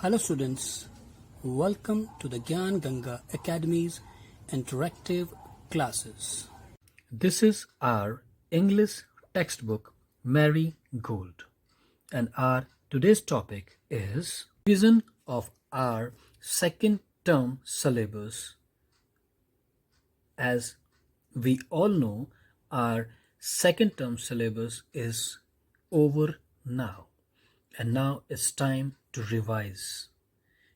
Hello students, welcome to the Gyan Ganga Academy's interactive classes. This is our English textbook Mary Gold, and our today's topic is revision of our second term syllabus. As we all know, our second term syllabus is over now, and now it's time to revise.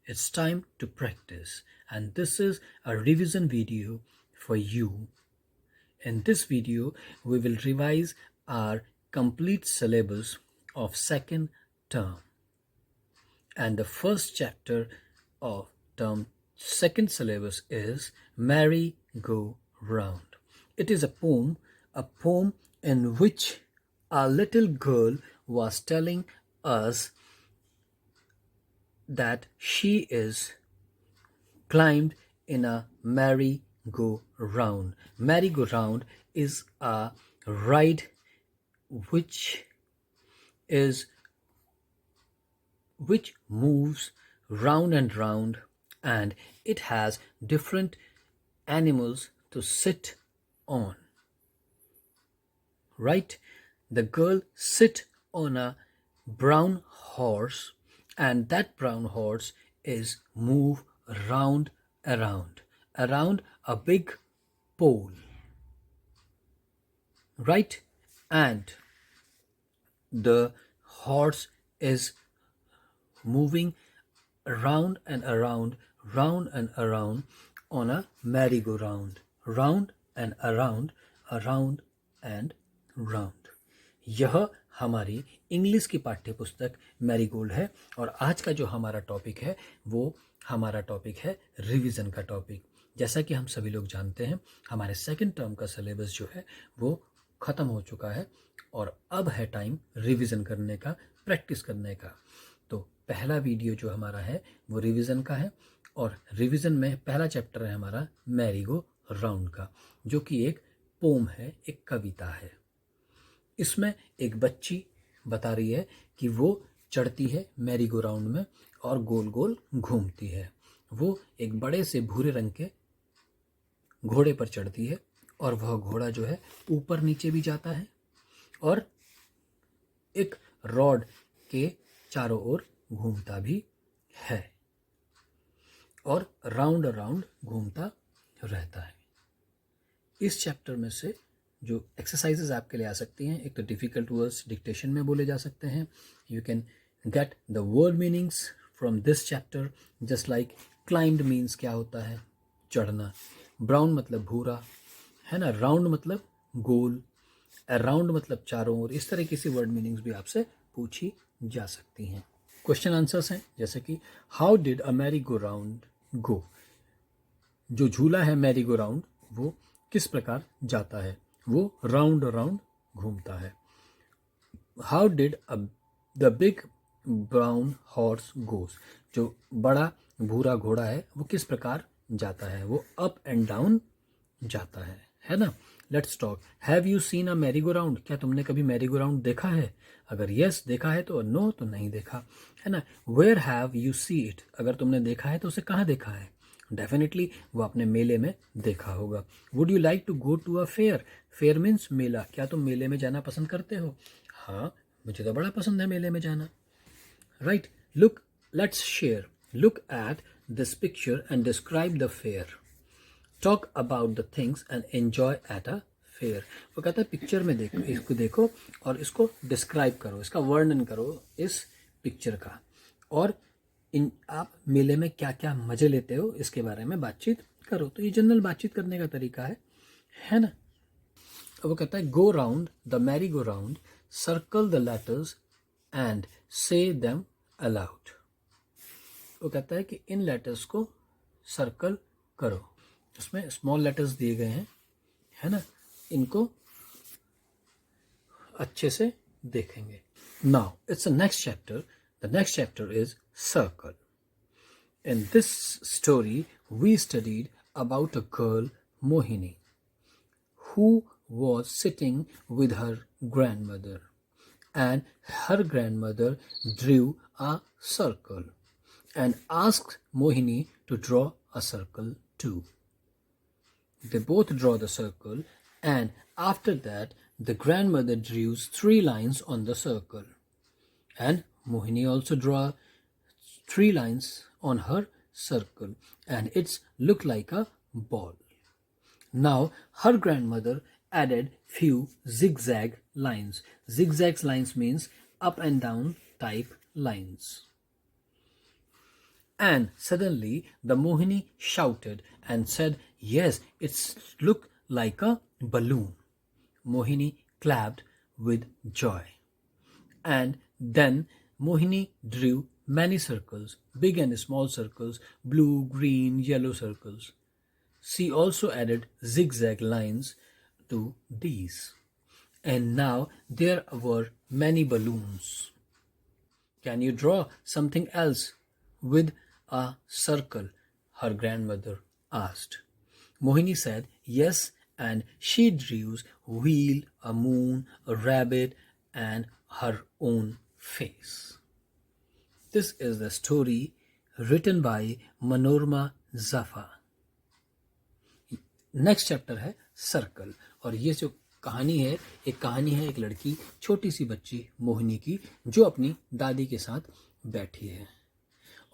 It's time to practice, and this is a revision video for you. In this video, we will revise our complete syllabus of second term. And the first chapter of term second syllabus is Merry Go Round. It is a poem in which a little girl was telling us that she is climbed in a merry-go-round. Merry-go-round is a ride which moves round and round, and it has different animals to sit on. Right? The girl sit on a brown horse, and that brown horse is move around a big pole, right? And the horse is moving around and around on a merry-go-round, round and around यह हमारी English की पाठ्य पुस्तक marigold है। और आज का जो हमारा टॉपिक है वो हमारा टॉपिक है रिवीजन का टॉपिक। जैसा कि हम सभी लोग जानते हैं, हमारे सेकंड टर्म का सिलेबस जो है वो ख़त्म हो चुका है और अब है टाइम रिवीजन करने का, प्रैक्टिस करने का। तो पहला वीडियो जो हमारा है वो रिवीजन का है, और रिवीजन में पहला चैप्टर है हमारा मैरी गो राउंड का, जो कि एक पोम है, एक कविता है। इसमें एक बच्ची बता रही है कि वो चढ़ती है मैरी गो राउंड में और गोल गोल घूमती है। वो एक बड़े से भूरे रंग के घोड़े पर चढ़ती है, और वह घोड़ा जो है ऊपर नीचे भी जाता है और एक रॉड के चारों ओर घूमता भी है और राउंड राउंड घूमता रहता है। इस चैप्टर में से जो एक्सरसाइजेज आपके लिए आ सकती हैं, एक तो डिफ़िकल्ट वर्ड्स डिक्टेशन में बोले जा सकते हैं। You can get the word meanings from this chapter, just like climbed means क्या होता है, चढ़ना, ब्राउन मतलब भूरा है ना, राउंड मतलब गोल, अराउंड मतलब चारों ओर। इस तरह की सी वर्ड मीनिंग्स भी आपसे पूछी जा सकती हैं। क्वेश्चन आंसर्स हैं जैसे कि how did a merry go round go. जो झूला है मैरी गो राउंड वो किस प्रकार जाता है, वो राउंड राउंड घूमता है। How did the big brown horse goes. जो बड़ा भूरा घोड़ा है वो किस प्रकार जाता है, वो अप एंड डाउन जाता है ना। Let's talk. Have you seen a merry go round. क्या तुमने कभी मैरी गो राउंड देखा है? अगर यस देखा है तो, नो तो नहीं देखा, है ना। Where have you see it. अगर तुमने देखा है तो उसे कहाँ देखा है? डेफिनेटली वो अपने मेले में देखा होगा। Would you like to go to a fair. Fair means मेला। क्या तुम मेले में जाना पसंद करते हो? हाँ, मुझे तो बड़ा पसंद है मेले में जाना। Right, look, let's share. Look at this picture and describe the fair. Talk about the things and enjoy at a fair. वो कहता है पिक्चर में देखो, इसको देखो और इसको डिस्क्राइब करो, इसका वर्णन करो इस पिक्चर का, और आप मेले में क्या क्या मजे लेते हो इसके बारे में बातचीत करो। तो ये जनरल बातचीत करने का तरीका है ना। वो कहता है go round the Mary go round, circle the letters and से देम अलाउड। वो कहता है कि इन लेटर्स को सर्कल करो। उसमें स्मॉल लेटर्स दिए गए हैं, है ना, इनको अच्छे से देखेंगे। Now it's the next chapter. The next chapter is Circle. In this story, we studied about a girl, Mohini, who was sitting with her grandmother, and her grandmother drew a circle, and asked Mohini to draw a circle too. They both draw the circle, and after that the grandmother drew 3 lines on the circle, and Mohini also draw 3 lines on her circle, and it's look like a ball. Now her grandmother added few zigzag lines. Zigzag lines means up and down type lines. And suddenly the Mohini shouted and said, "Yes, it's look like a balloon." Mohini clapped with joy. And then Mohini drew many circles, big and small circles, blue, green, yellow circles. She also added zigzag lines to these. And now there were many balloons. "Can you draw something else with a circle?" her grandmother asked. Mohini said yes, and she drew a wheel, a moon, a rabbit, and her own face. This is the story written by Manorma Zafar. Next chapter है circle, और ये जो कहानी है एक लड़की, छोटी सी बच्ची मोहिनी की, जो अपनी दादी के साथ बैठी है,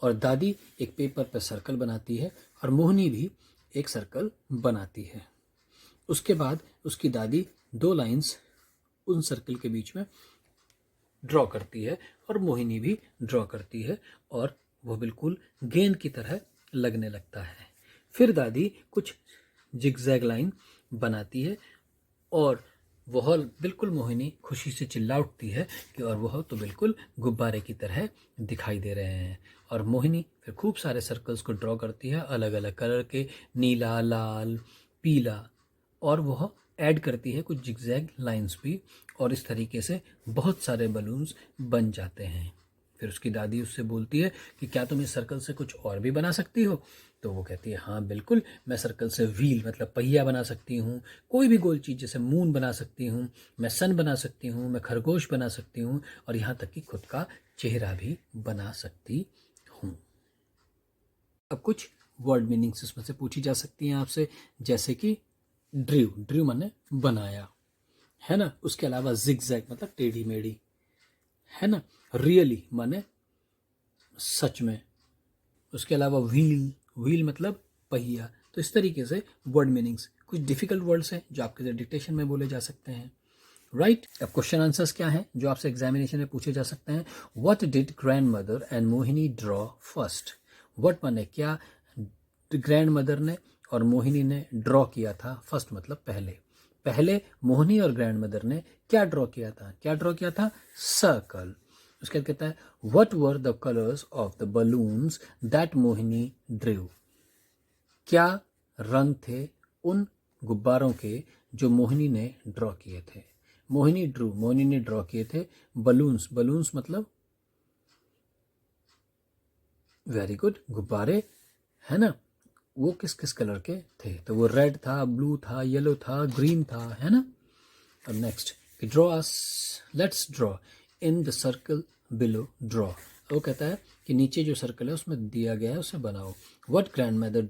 और दादी एक पेपर पर सर्कल बनाती है और मोहिनी भी एक सर्कल बनाती है। उसके बाद उसकी दादी 2 लाइंस उन सर्कल के बीच में ड्रॉ करती है और मोहिनी भी ड्रॉ करती है, और वो बिल्कुल गेंद की तरह लगने लगता है। फिर दादी कुछ जिगजैग लाइन बनाती है और वह बिल्कुल मोहिनी खुशी से चिल्ला उठती है कि और वह तो बिल्कुल गुब्बारे की तरह दिखाई दे रहे हैं। और मोहिनी फिर खूब सारे सर्कल्स को ड्रॉ करती है, अलग अलग कलर के, नीला, लाल, पीला, और वह ऐड करती है कुछ जिगजैग लाइंस भी, और इस तरीके से बहुत सारे बलून्स बन जाते हैं। फिर उसकी दादी उससे बोलती है कि क्या तुम इस सर्कल से कुछ और भी बना सकती हो? तो वो कहती है हाँ बिल्कुल, मैं सर्कल से व्हील मतलब पहिया बना सकती हूँ, कोई भी गोल चीज़ जैसे मून बना सकती हूँ, मैं सन बना सकती हूँ, मैं खरगोश बना सकती हूँ, और यहाँ तक कि खुद का चेहरा भी बना सकती हूँ। अब कुछ वर्ड मीनिंग्स इसमें से पूछी जा सकती हैं आपसे, जैसे कि ड्रू माने बनाया, है ना। उसके अलावा जिगजैग मतलब टेढ़ी मेढ़ी, है ना। रियली माने सच में। उसके अलावा व्हील मतलब पहिया। तो इस तरीके से वर्ड मीनिंग्स, कुछ डिफिकल्ट वर्ड्स हैं जो आपके डिक्टेशन में बोले जा सकते हैं, राइट। अब क्वेश्चन आंसर्स क्या हैं जो आपसे एग्जामिनेशन में पूछे जा सकते हैं। What did grand mother and Mohini draw first? What माने क्या ग्रैंड मदर ने और मोहिनी ने ड्रॉ किया था। फर्स्ट मतलब पहले मोहिनी और ग्रैंड मदर ने क्या ड्रॉ किया था? सर्कल। उसके बाद कहता है what were the colours of the balloons that Mohini Drew? क्या रंग थे उन गुब्बारों के जो मोहिनी ने ड्रॉ किए थे? मोहिनी ने ड्रॉ किए थे बलून्स मतलब वेरी गुड, गुब्बारे, है ना। वो किस किस कलर के थे? तो वो रेड था, ब्लू था, येलो था, ग्रीन था, है ना। और next let's draw in the circle below draw. वो कहता है कि नीचे जो सर्कल है उसमें दिया गया है उसे बनाओ। What grand mother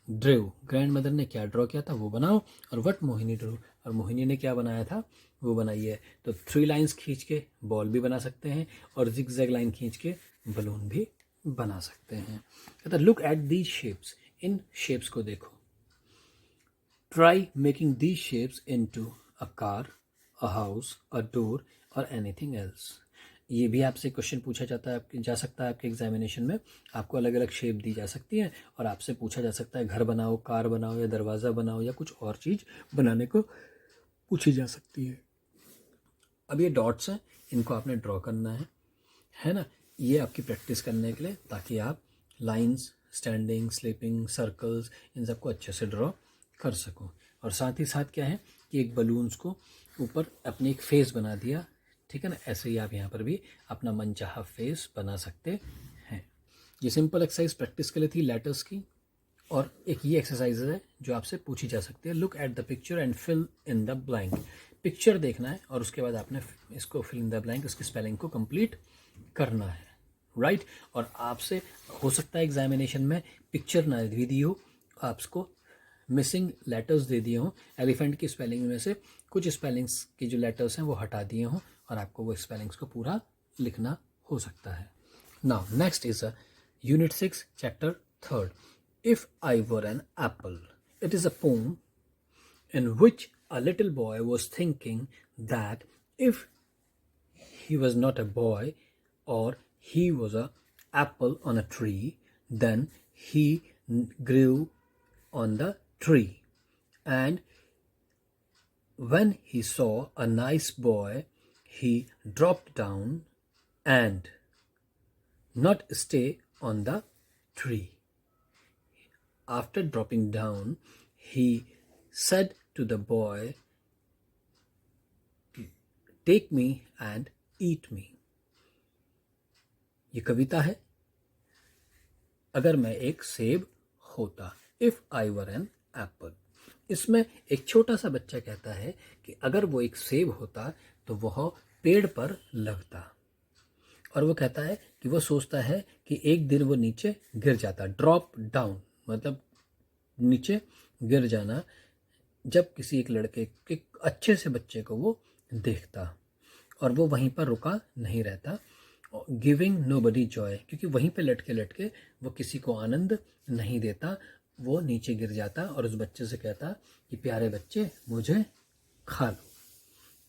Drew? Grand mother ने क्या ड्रॉ किया था वो बनाओ। और व्हाट मोहिनी ड्रू? और मोहिनी ने क्या बनाया था वो बनाइए। तो 3 लाइंस खींच के बॉल भी बना सकते हैं और जिगजैग लाइन खींच के बलून भी बना सकते हैं। कहता है look at these shapes, in shapes को देखो। Try making these shapes into a car, a house, a door और एनीथिंग एल्स। ये भी आपसे क्वेश्चन पूछा जा सकता है आपके एग्जामिनेशन में। आपको अलग अलग शेप दी जा सकती है और आपसे पूछा जा सकता है घर बनाओ, कार बनाओ, या दरवाज़ा बनाओ, या कुछ और चीज़ बनाने को पूछी जा सकती है। अब ये डॉट्स हैं, इनको आपने ड्रॉ करना है ना। ये आपकी प्रैक्टिस करने के लिए, ताकि आप लाइंस, स्टैंडिंग, स्लीपिंग, सर्कल्स, इन सबको अच्छे से ड्रॉ कर सको। और साथ ही साथ क्या है कि एक बलून्स को ऊपर अपनी एक फेस बना दिया, ठीक है ना। ऐसे ही आप यहाँ पर भी अपना मनचाहा फेस बना सकते हैं। ये सिंपल एक्सरसाइज प्रैक्टिस के लिए थी लेटर्स की, और एक ये एक्सरसाइज है जो आपसे पूछी जा सकती है। Look at the picture and fill in the blank. Picture देखना है और उसके बाद आपने इसको फिल इन द ब्लैंक, उसकी स्पेलिंग को कंप्लीट करना है, राइट। और आपसे हो सकता है एग्जामिनेशन में पिक्चर ना भी दी हो, आपको मिसिंग लेटर्स दे दिए हों, एलिफेंट की स्पेलिंग में से कुछ स्पेलिंग्स के जो लेटर्स हैं वो हटा दिए हों और आपको वो स्पेलिंग्स को पूरा लिखना हो सकता है। Now next is unit 6 chapter 3, if I were an Apple. It is a pome in which a little boy was thinking that if he was not a boy or he was a apple on a tree, then he grew on the tree. And when he saw a nice boy, he dropped down and not stay on the tree. After dropping down, he said to the boy, take me and eat me. ये कविता है अगर मैं एक सेब होता, if I were an apple. इसमें एक छोटा सा बच्चा कहता है कि अगर वो एक सेब होता तो वह पेड़ पर लगता, और वो कहता है कि वो सोचता है कि एक दिन वो नीचे गिर जाता। ड्रॉप डाउन मतलब नीचे गिर जाना, जब किसी एक लड़के के अच्छे से बच्चे को वो देखता, और वो वहीं पर रुका नहीं रहता। गिविंग नोबडी जॉय, क्योंकि वहीं पे लटके लटके वो किसी को आनंद नहीं देता, वो नीचे गिर जाता और उस बच्चे से कहता कि प्यारे बच्चे मुझे खा लो।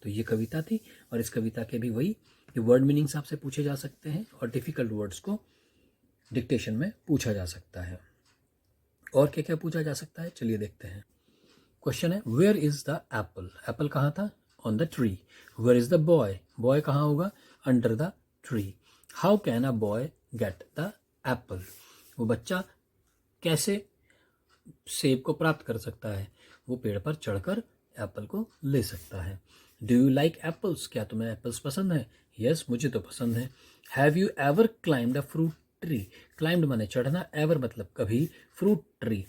तो ये कविता थी, और इस कविता के भी वही वर्ड मीनिंग्स आपसे पूछे जा सकते हैं और डिफ़िकल्ट वर्ड्स को डिक्टेशन में पूछा जा सकता है। और क्या क्या पूछा जा सकता है, चलिए देखते हैं। क्वेश्चन है, where is the apple. Apple कहाँ था? On the tree. Where is the boy. Boy कहाँ होगा? Under the tree. How can a boy get the apple. वो बच्चा कैसे सेब को प्राप्त कर सकता है? वो पेड़ पर चढ़कर एप्पल को ले सकता है। Do you like apples. क्या तुम्हें एप्पल्स पसंद है? यस, मुझे तो पसंद है। Have you ever climbed a fruit tree. Climbed माने चढ़ना, एवर मतलब कभी, फ्रूट ट्री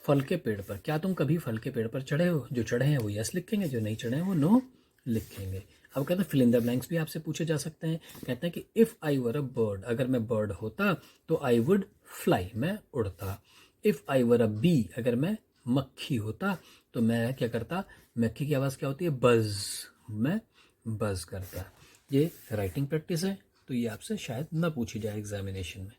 फल के पेड़ पर। क्या तुम कभी फल के पेड़ पर चढ़े हो? जो चढ़े हैं वो यस लिखेंगे, जो नहीं चढ़े हैं वो नो लिखेंगे। अब कहते हैं फिल इन द ब्लैंक्स भी आपसे पूछे जा सकते हैं। कहते हैं कि if I were a bird, अगर मैं बर्ड होता तो आई वुड फ्लाई, मैं उड़ता। If I were a B, अगर मैं मक्खी होता तो मैं क्या करता? मक्खी की आवाज़ क्या होती है? बज, मैं बज करता। ये राइटिंग प्रैक्टिस है, तो ये आपसे शायद ना पूछी जाए एग्जामिनेशन में।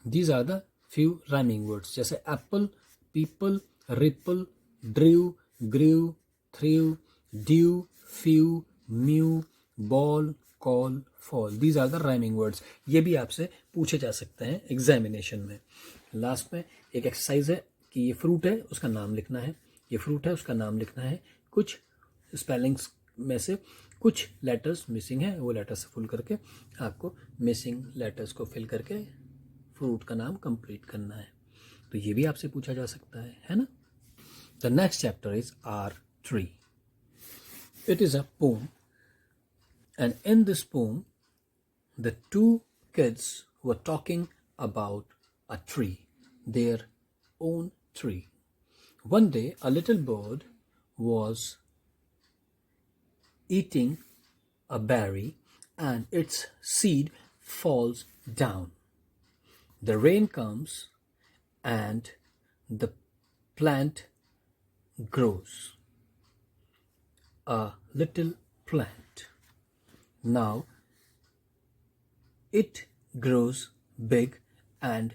These are the few rhyming words, जैसे apple, people, ripple, drew, grew, threw, due, few, mew, ball, call, fall. These are the rhyming words. ये भी आपसे पूछे जा सकते हैं एग्जामिनेशन में। लास्ट में एक एक्सरसाइज है कि ये फ्रूट है उसका नाम लिखना है, ये फ्रूट है उसका नाम लिखना है। कुछ स्पेलिंग्स में से कुछ लेटर्स मिसिंग है, वो लेटर्स फुल करके आपको मिसिंग लेटर्स को फिल करके फ्रूट का नाम कंप्लीट करना है। तो ये भी आपसे पूछा जा सकता है ना। The next chapter is our tree. It is a poem, and in this poem the two kids were talking about a tree, their own tree. One day a little bird was eating a berry and its seed falls down. The rain comes and the plant grows. A little plant. Now it grows big and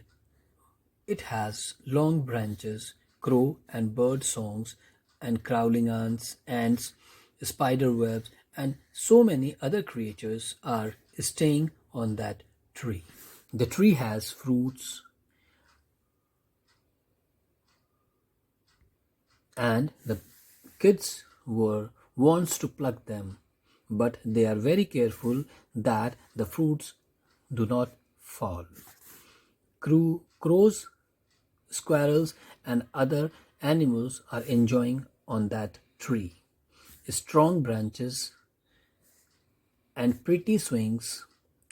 it has long branches, crow and bird songs, and crawling ants, spider webs, and so many other creatures are staying on that tree. The tree has fruits and the kids wants to pluck them, but they are very careful that the fruits do not fall. Crows, squirrels, and other animals are enjoying on that tree. Strong branches and pretty swings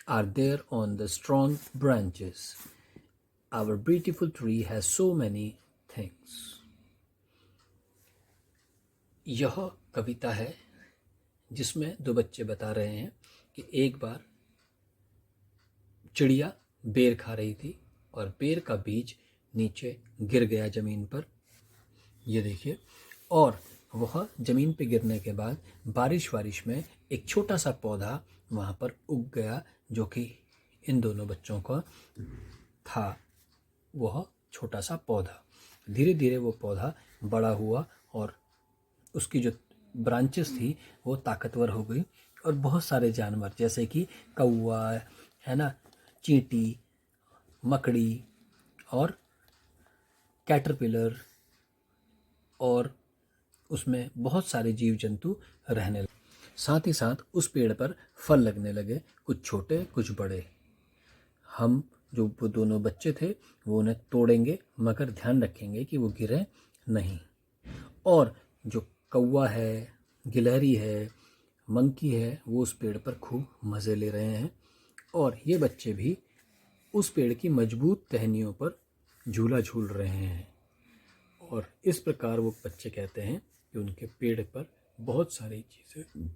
are there on the strong branches. Our beautiful tree has so many things. यह कविता है जिसमें दो बच्चे बता रहे हैं कि एक बार चिड़िया बेर खा रही थी और बेर का बीज नीचे गिर गया ज़मीन पर, ये देखिए। और वह ज़मीन पे गिरने के बाद बारिश में एक छोटा सा पौधा वहाँ पर उग गया, जो कि इन दोनों बच्चों का था। वह छोटा सा पौधा धीरे धीरे वो पौधा बड़ा हुआ और उसकी जो ब्रांचेस थी वो ताकतवर हो गई और बहुत सारे जानवर जैसे कि कौवा है ना, चींटी, मकड़ी और कैटरपिलर और उसमें बहुत सारे जीव जंतु रहने लगे। साथ ही साथ उस पेड़ पर फल लगने लगे, कुछ छोटे कुछ बड़े। हम जो वो दोनों बच्चे थे वो उन्हें तोड़ेंगे मगर ध्यान रखेंगे कि वो गिरे नहीं। और जो कौवा है, गिलहरी है, मंकी है, वो उस पेड़ पर खूब मज़े ले रहे हैं और ये बच्चे भी उस पेड़ की मजबूत टहनियों पर झूला झूल रहे हैं। और इस प्रकार वो बच्चे कहते हैं कि उनके पेड़ पर बहुत सारी चीज़ें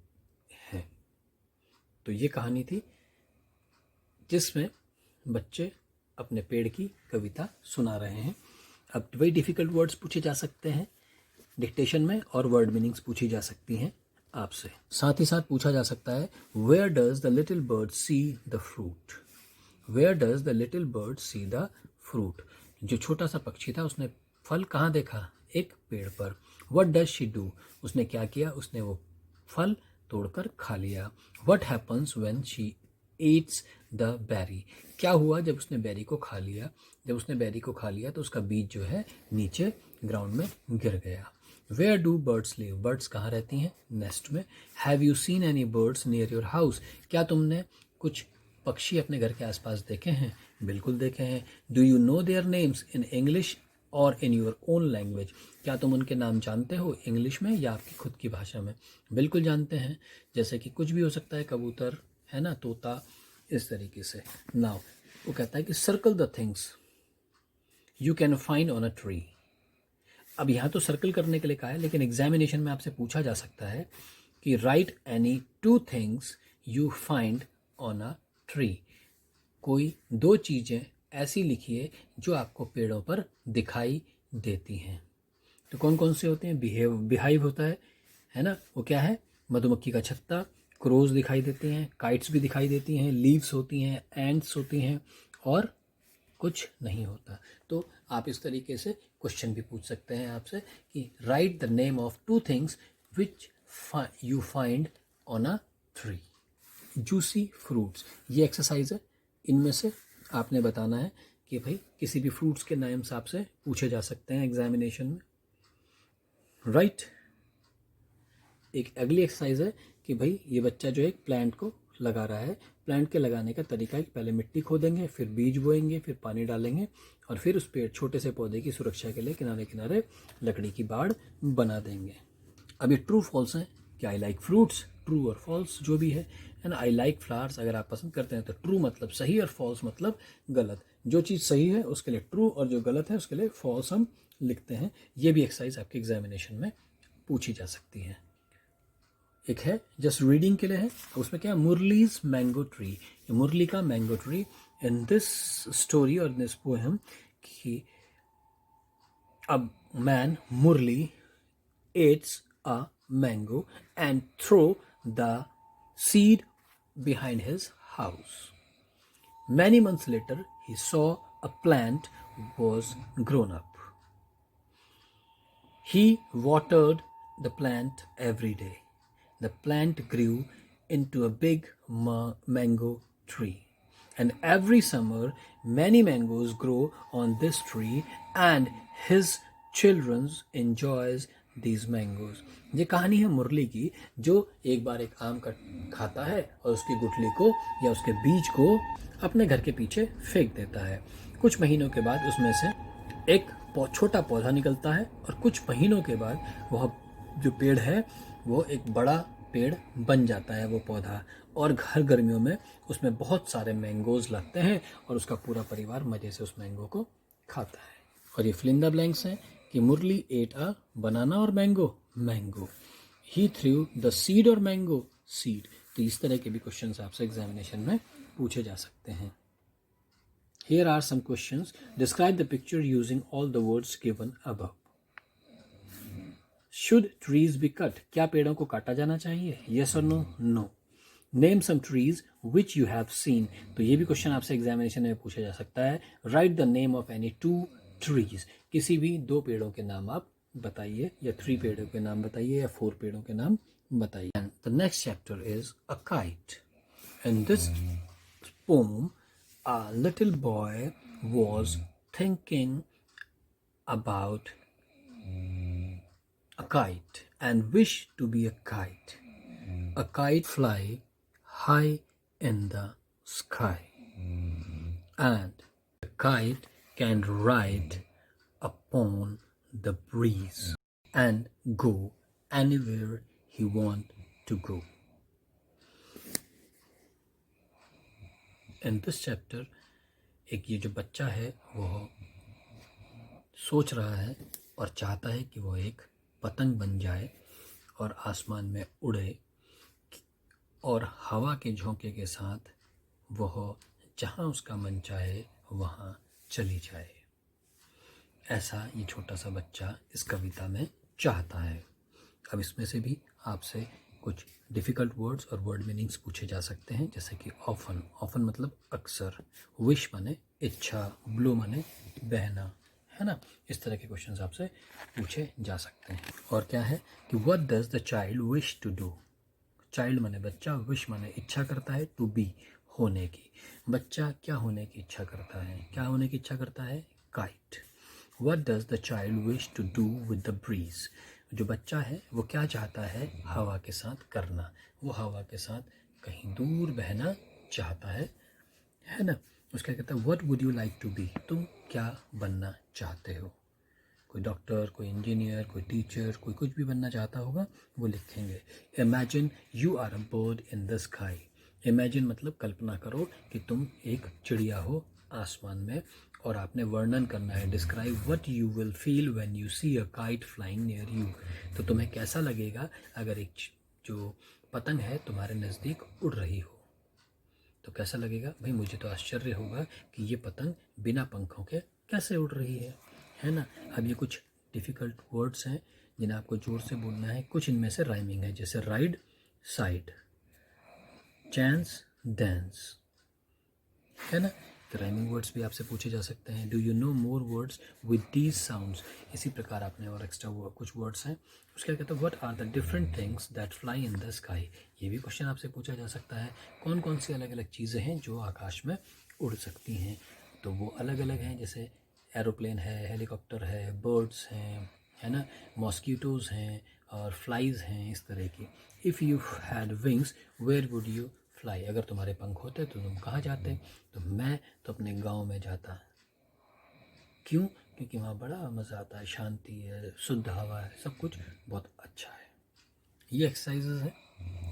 हैं। तो ये कहानी थी जिसमें बच्चे अपने पेड़ की कविता सुना रहे हैं। अब वही डिफ़िकल्ट वर्ड्स पूछे जा सकते हैं डिक्टेशन में और वर्ड मीनिंग्स पूछी जा सकती हैं आपसे। साथ ही साथ पूछा जा सकता है where does the little bird see the fruit. Where does the little bird see the fruit. जो छोटा सा पक्षी था उसने फल कहाँ देखा? एक पेड़ पर। What does she do. उसने क्या किया? उसने वो फल तोड़कर खा लिया। What happens when she eats the berry. क्या हुआ जब उसने बेरी को खा लिया? जब उसने बेरी को खा लिया तो उसका बीज जो है नीचे ग्राउंड में गिर गया। Where do birds live. Birds कहाँ रहती हैं? नेस्ट में। Have you seen any birds near your house. क्या तुमने कुछ पक्षी अपने घर के आसपास देखे हैं? बिल्कुल देखे हैं। Do you know their names in English और इन योर ओन लैंग्वेज। क्या तुम उनके नाम जानते हो इंग्लिश में या आपकी खुद की भाषा में? बिल्कुल जानते हैं। जैसे कि कुछ भी हो सकता है, कबूतर है ना, तोता, इस तरीके से। नाउ वो कहता है कि circle the things you can find on a tree. अब यहाँ तो सर्कल करने के लिए कहा है, लेकिन एग्जामिनेशन में आपसे पूछा जा सकता है कि right any 2 things you find on a tree. कोई 2 चीज़ें ऐसी लिखिए जो आपको पेड़ों पर दिखाई देती हैं। तो कौन कौन से होते हैं? बिहाइव होता है ना, वो क्या है? मधुमक्खी का छत्ता। क्रोज दिखाई देते हैं, काइट्स भी दिखाई देती हैं, लीव्स होती हैं, एंट्स होती हैं और कुछ नहीं होता। तो आप इस तरीके से क्वेश्चन भी पूछ सकते हैं आपसे कि right the name of 2 things which you find on a tree. Juicy fruits, ये एक्सरसाइज है। इनमें से आपने बताना है कि भाई किसी भी फ्रूट्स के नाम से आपसे पूछे जा सकते हैं एग्जामिनेशन में, राइट। एक अगली एक्सरसाइज है कि भाई ये बच्चा जो है प्लांट को लगा रहा है। प्लांट के लगाने का तरीका है कि पहले मिट्टी खोदेंगे, फिर बीज बोएंगे, फिर पानी डालेंगे और फिर उस पेड़ छोटे से पौधे की सुरक्षा के लिए किनारे किनारे लकड़ी की बाड़ बना देंगे। अब ये ट्रू फॉल्स है कि आई लाइक फ्रूट्स, ट्रू और फॉल्स जो भी है ना। आई लाइक फ्लावर्स अगर आप पसंद करते हैं तो ट्रू मतलब सही और फॉल्स मतलब गलत। जो चीज़ सही है उसके लिए ट्रू और जो गलत है उसके लिए फॉल्स हम लिखते हैं। ये भी एक्सरसाइज आपके एग्जामिनेशन में पूछी जा सकती है। एक है जस्ट रीडिंग के लिए है, उसमें क्या? मुरलीज मैंगो ट्री। मुरली का mango tree. In this story और दिस पोएम कि a man Murali eats a mango and throw the seed behind his house. Many months later, he saw a plant was grown up. He watered the plant every day. The plant grew into a big mango tree. And every summer, many mangoes grow on this tree and his children enjoys these mangoes. ये कहानी है मुरली की, जो एक बार एक आम का खाता है और उसकी गुठली को या उसके बीज को अपने घर के पीछे फेंक देता है। कुछ महीनों के बाद उसमें से एक छोटा पौधा निकलता है और कुछ महीनों के बाद वह जो पेड़ है वो एक बड़ा पेड़ बन जाता है वो पौधा, और हर गर्मियों में उसमें बहुत सारे मैंगोज लगते हैं और उसका पूरा परिवार मज़े से उस मैंगो को खाता है। और ये फिल इन द ब्लैंक्स हैं कि मुरली एट अ बनाना और mango. He through the seed और मैंगो सीड। तो इस तरह के भी क्वेश्चंस आपसे एग्जामिनेशन में पूछे जा सकते हैं। Here are some questions. Describe the picture using all the words given above. Should trees be cut? क्या पेड़ों को काटा जाना चाहिए? Yes or no? No. Name some trees which you have seen. तो ये भी क्वेश्चन आपसे एग्जामिनेशन में पूछा जा सकता है. Write the name of any 2 trees. किसी भी 2 पेड़ों के नाम आप बताइए, या 3 पेड़ों के नाम बताइए, या 4 पेड़ों के नाम बताइए. And the next chapter is a kite. In this poem, a little boy was thinking about a kite and wished to be a kite. A kite fly high in the sky, and a kite can ride upon the breeze and go anywhere he want to go. In this chapter, एक ये जो बच्चा है वो सोच रहा है और चाहता है कि वो एक पतंग बन जाए और आसमान में उड़े और हवा के झोंके के साथ वह जहाँ उसका मन चाहे वहाँ चली जाए. ऐसा ये छोटा सा बच्चा इस कविता में चाहता है. अब इसमें से भी आपसे कुछ डिफ़िकल्ट वर्ड्स और वर्ड मीनिंग्स पूछे जा सकते हैं, जैसे कि ऑफन मतलब अक्सर, विश माने इच्छा, ब्लो माने बहना, है ना. इस तरह के क्वेश्चंस आपसे पूछे जा सकते हैं. और क्या है कि what does the child wish to do. Child माने बच्चा, विश माने इच्छा करता है, टू बी होने की. बच्चा क्या होने की इच्छा करता है? क्या होने की इच्छा करता है? Kite. What does the child wish to do with the breeze. जो बच्चा है वो क्या चाहता है हवा के साथ करना? वो हवा के साथ कहीं दूर बहना चाहता है ना. उसका कहता है what would you like to be. तुम क्या बनना चाहते हो? कोई डॉक्टर, कोई इंजीनियर, कोई टीचर, कोई कुछ भी बनना चाहता होगा वो लिखेंगे. Imagine you are a bird in the sky. Imagine मतलब कल्पना करो कि तुम एक चिड़िया हो आसमान में, और आपने वर्णन करना है, describe what you will feel when you see a kite flying near you. तो तुम्हें कैसा लगेगा अगर एक जो पतंग है तुम्हारे नज़दीक उड़ रही हो. तो कैसा लगेगा भाई? मुझे तो आश्चर्य होगा कि ये पतंग बिना पंखों के कैसे उड़ रही है ना. अब ये कुछ डिफ़िकल्ट वर्ड्स हैं जिन्हें आपको जोर से बोलना है. कुछ इनमें से राइमिंग है, जैसे राइड साइड, चांस डांस, है ना. तो राइमिंग वर्ड्स भी आपसे पूछे जा सकते हैं. Do you know more words with these sounds. इसी प्रकार आपने और एक्स्ट्रा कुछ वर्ड्स हैं. उसके कहते हैं what are the different things that fly in the sky. ये भी क्वेश्चन आपसे पूछा जा सकता है. कौन कौन सी अलग अलग चीज़ें हैं जो आकाश में उड़ सकती हैं? तो वो अलग अलग हैं, जैसे एरोप्लेन है, हेलीकॉप्टर है, बर्ड्स हैं, है ना, मॉस्किटोज़ हैं और फ्लाइज हैं, इस तरह की. If you had wings where would you fly. अगर तुम्हारे पंख होते तो तुम कहाँ जाते? तो मैं तो अपने गांव में जाता. क्यों? क्योंकि वहाँ बड़ा मज़ा आता है, शांति है, शुद्ध हवा है, सब कुछ बहुत अच्छा है. ये एक्सरसाइजेज है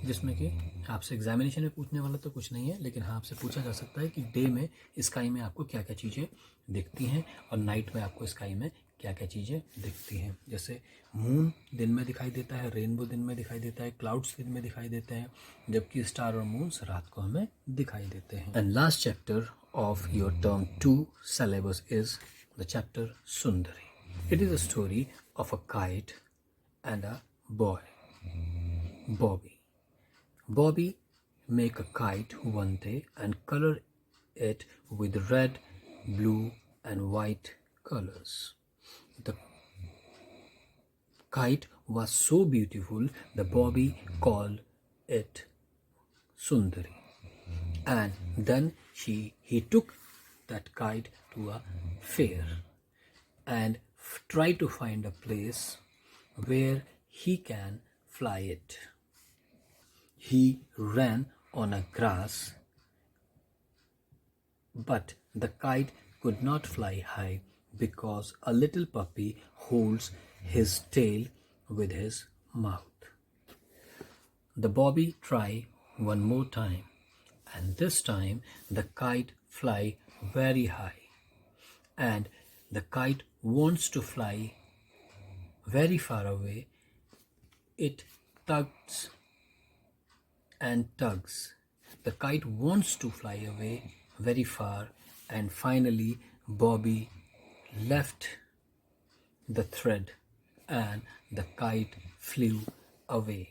जिसमें कि आपसे एग्जामिनेशन में पूछने वाला तो कुछ नहीं है, लेकिन हाँ आपसे पूछा जा सकता है कि डे में स्काई में आपको क्या क्या चीज़ें दिखती हैं और नाइट में आपको स्काई में क्या क्या चीज़ें दिखती हैं. जैसे मून दिन में दिखाई देता है, रेनबो दिन में दिखाई देता है, क्लाउड्स दिन में दिखाई देते हैं, जबकि स्टार और मून्स रात को हमें दिखाई देते हैं. And last chapter of your term 2 syllabus is the chapter Sundari. It is a story of a kite and a boy, Bobby. Bobby make a kite one day and color it with red, blue and white colors. The kite was so beautiful that Bobby called it Sundari. And then he took that kite to a fair and tried to find a place where he can fly it. He ran on a grass, but the kite could not fly high because a little puppy holds his tail with his mouth. The Bobby tried one more time, and this time the kite fly very high, and the kite wants to fly very far away. It tugs and tugs. The kite wants to fly away very far and finally Bobby left the thread and the kite flew away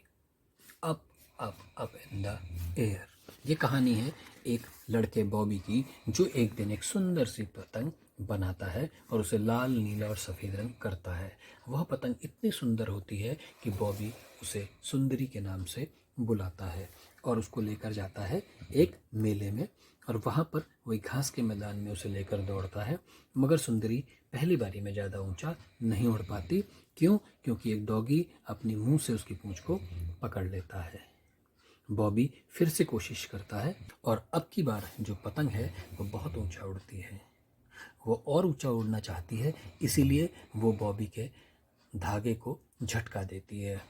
up in the air. ये कहानी है एक लड़के बॉबी की जो एक दिन एक सुंदर सी पतंग बनाता है और उसे लाल, नीला और सफ़ेद रंग करता है। वह पतंग इतनी सुंदर होती है कि बॉबी उसे सुंदरी के नाम से बुलाता है और उसको लेकर जाता है एक मेले में, और वहाँ पर वही घास के मैदान में उसे लेकर दौड़ता है। मगर सुंदरी पहली बारी में ज़्यादा ऊंचा नहीं उड़ पाती। क्यों? क्योंकि एक डॉगी अपनी मुंह से उसकी पूंछ को पकड़ लेता है। बॉबी फिर से कोशिश करता है और अब की बार जो पतंग है वो बहुत ऊंचा उड़ती है। वो और ऊंचा उड़ना चाहती है, इसीलिए वो बॉबी के धागे को झटका देती है।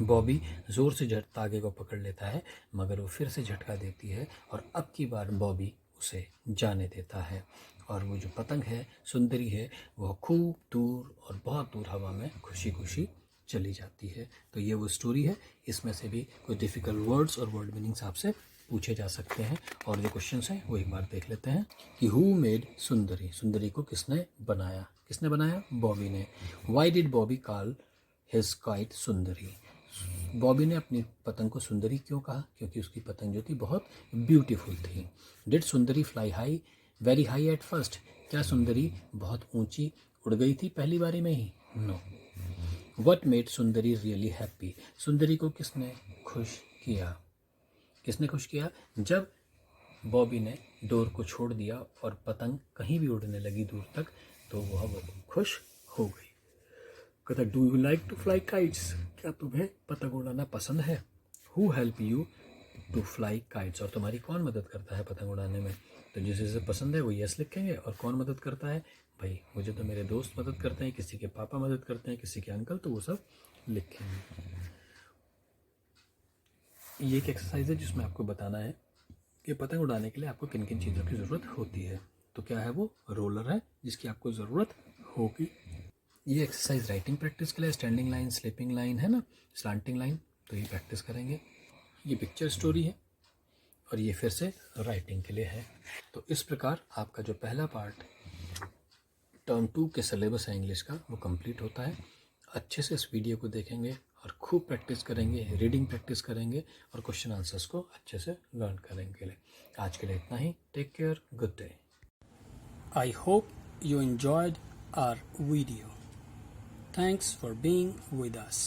बॉबी ज़ोर से धागे को पकड़ लेता है, मगर वो फिर से झटका देती है और अब की बार बॉबी उसे जाने देता है। और वो जो पतंग है, सुंदरी है, वह खूब दूर और बहुत दूर हवा में खुशी खुशी चली जाती है। तो ये वो स्टोरी है। इसमें से भी कोई डिफ़िकल्ट वर्ड्स और वर्ड मीनिंग्स आपसे पूछे जा सकते हैं, और जो क्वेश्चंस हैं वो एक बार देख लेते हैं कि हु मेड सुंदरी, सुंदरी को किसने बनाया? किसने बनाया? बॉबी ने। Why did Bobby call his kite सुंदरी? बॉबी ने अपनी पतंग को सुंदरी क्यों कहा? क्योंकि उसकी पतंग जो थी बहुत ब्यूटीफुल थी। Did Sundari fly high very high at first? क्या सुंदरी बहुत ऊंची उड़ गई थी पहली बारी में ही? No. What made Sundari really happy? सुंदरी को किसने खुश किया? किसने खुश किया? जब बॉबी ने डोर को छोड़ दिया और पतंग कहीं भी उड़ने लगी दूर तक, तो वह खुश हो गई। कहता, do you like to fly kites? क्या तुम्हें पतंग उड़ाना पसंद है? Who help you to fly kites? और तुम्हारी कौन मदद करता है पतंग उड़ाने में? तो जिसे पसंद है वो यस लिखेंगे। और कौन मदद करता है? भाई मुझे तो मेरे दोस्त मदद करते हैं, किसी के पापा मदद करते हैं, किसी के अंकल, तो वो सब लिखेंगे। ये एक एक्सरसाइज है जिसमें आपको बताना है कि पतंग उड़ाने के लिए आपको किन किन चीज़ों की ज़रूरत होती है। तो क्या है वो? रोलर है जिसकी आपको ज़रूरत होगी। ये एक्सरसाइज राइटिंग प्रैक्टिस के लिए, स्टैंडिंग लाइन, स्लीपिंग लाइन है ना, स्लांटिंग लाइन, तो ये प्रैक्टिस करेंगे। ये पिक्चर स्टोरी है और ये फिर से राइटिंग के लिए है। तो इस प्रकार आपका जो पहला पार्ट टर्म 2 के सिलेबस है इंग्लिश का, वो कंप्लीट होता है। अच्छे से इस वीडियो को देखेंगे और खूब प्रैक्टिस करेंगे, रीडिंग प्रैक्टिस करेंगे और क्वेश्चन आंसर्स को अच्छे से लर्न करेंगे। आज के लिए इतना ही। Take care, good day. I hope you enjoyed our video. Thanks for being with us.